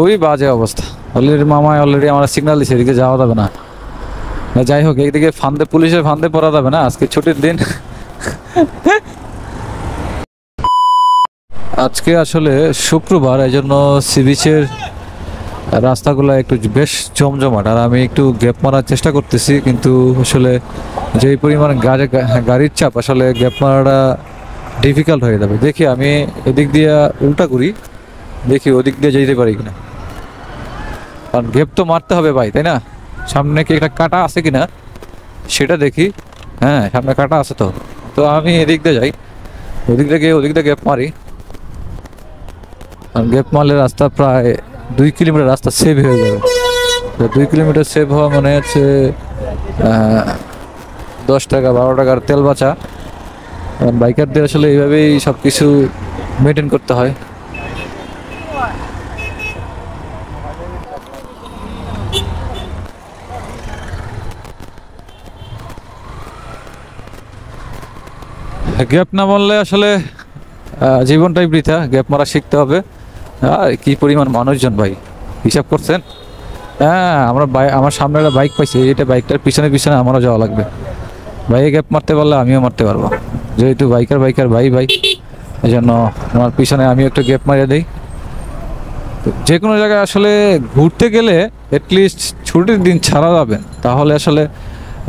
খুবই বাজে অবস্থা। অলরেডি মামায় অলরেডি আমার সিগন্যাল দিচ্ছে এদিকে যাওয়া যাবে না। যাই হোক, এইদিকে ফান্দে পুলিশের ফান্দে পড়া যাবে না, আজকে ছুটির দিন। আজকে আসলে শুক্রবার, এই জন্য সি বিচের রাস্তাগুলো একটু বেশ জমজমাট। আর আমি একটু গ্যাপ মারার চেষ্টা করতেছি, কিন্তু আসলে যেই পরিমাণ গাড়ির চাপ, আসলে গ্যাপ মারাটা ডিফিকাল্ট হয়ে যাবে। দেখি আমি এদিক দিয়ে উল্টা করি, দেখি ওদিক দিয়ে যেতে পারি কিনা। কারণ গ্যাপ তো মারতে হবে ভাই, তাই না? সামনে কি একটা কাটা আছে কিনা সেটা দেখি। হ্যাঁ, সামনে কাটা আছে তো। তো আমি এদিক দিয়ে যাই, ওদিক দিয়ে গ্যাপ মারি। আর গ্যাপ মারলে রাস্তা প্রায় 2 কিলোমিটার রাস্তা সেভ হয়ে যাবে। 2 কিলোমিটার সেভ হওয়া মানে হচ্ছে 10 টাকা 12 টাকার তেল বাঁচা। বাইকারদের আসলে এইভাবেই সব কিছু মেনটেন করতে হয়। গ্যাপ না মারলে আসলে জীবনটাই বৃথা। গ্যাপ মারা শিখতে হবে। আর কি পরিমাণ মানুষজন ভাই, হিসাব করছেন? হ্যাঁ, আমার সামনে একটা বাইক পাইছি, এটা বাইকটার পিছনে পিছনে আমারও যাওয়া লাগবে। ভাই গ্যাপ মারতে পারলে আমিও মারতে পারবো, যেহেতু বাইকার ভাই এই জন্য আমার পিছনে আমিও একটু গ্যাপ মারিয়ে দিই। যে কোনো জায়গায় আসলে ঘুরতে গেলে অ্যাটলিস্ট ছুটির দিন ছাড়া যাবেন, তাহলে আসলে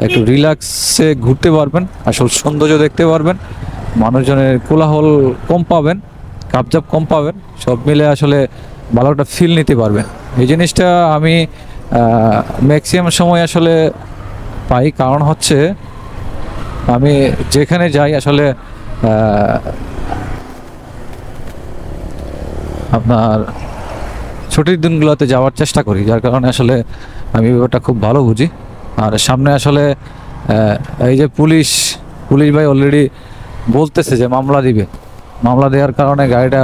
একটু রিল্যাক্সে ঘুরতে পারবেন, আসলে সৌন্দর্য দেখতে পারবেন, মানুষজনের কোলাহল কম পাবেন, কাপজাপ কম পাবেন, সব মিলে আসলে ভালো একটা ফিল নিতে পারবেন। এই জিনিসটা আমি ম্যাক্সিমাম সময় আসলে পাই। কারণ হচ্ছে আমি যেখানে যাই আসলে আপনার ছুটির দিনগুলোতে যাওয়ার চেষ্টা করি, যার কারণে আসলে আমি ব্যাপারটা খুব ভালো বুঝি। আর সামনে আসলে এই যে পুলিশ ভাই অলরেডি বলতেছে যে মামলা দিবে। মামলা দেওয়ার কারণে গাড়িটা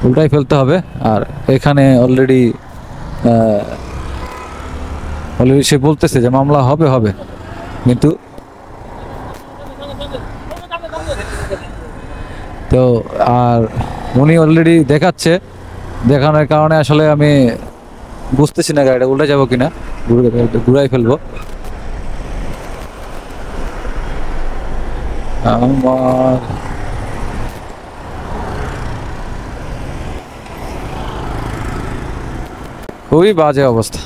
উল্টাই ফেলতে হবে। আর এখানে অলরেডি সে বলতেছে যে মামলা হবে, কিন্তু তো আর উনি অলরেডি দেখানোর কারণে আসলে আমি বুঝতেছি না গাড়িটা উল্টে যাবো কিনা, ঘুরাই ফেলবো। আমার খুবই বাজে অবস্থা।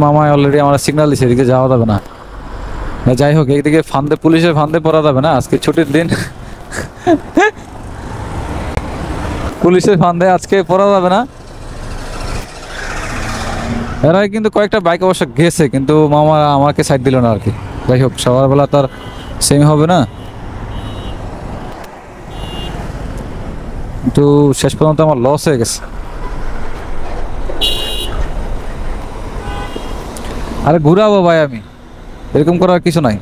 মামায় অলরেডি আমার সিগন্যাল দিচ্ছে এদিকে যাওয়া যাবে না। যাই হোক, এইদিকে পুলিশের ফান্দে পড়া যাবে না, আজকে ছুটির দিন। পুলিশের ফান্দে আজকে পড়া যাবে না। এরাই কিন্তু কয়েকটা বাইক অবশ্য গেছে, কিন্তু মামা আমাকে সাইড দিল না আর কি। যাই হোক, সকালবেলা তার সেম হবে না, কিন্তু শেষ পর্যন্ত আমার লস হয়ে গেছে। আরে ঘুরাবো ভাই, আমি এরকম করার কিছু নাই।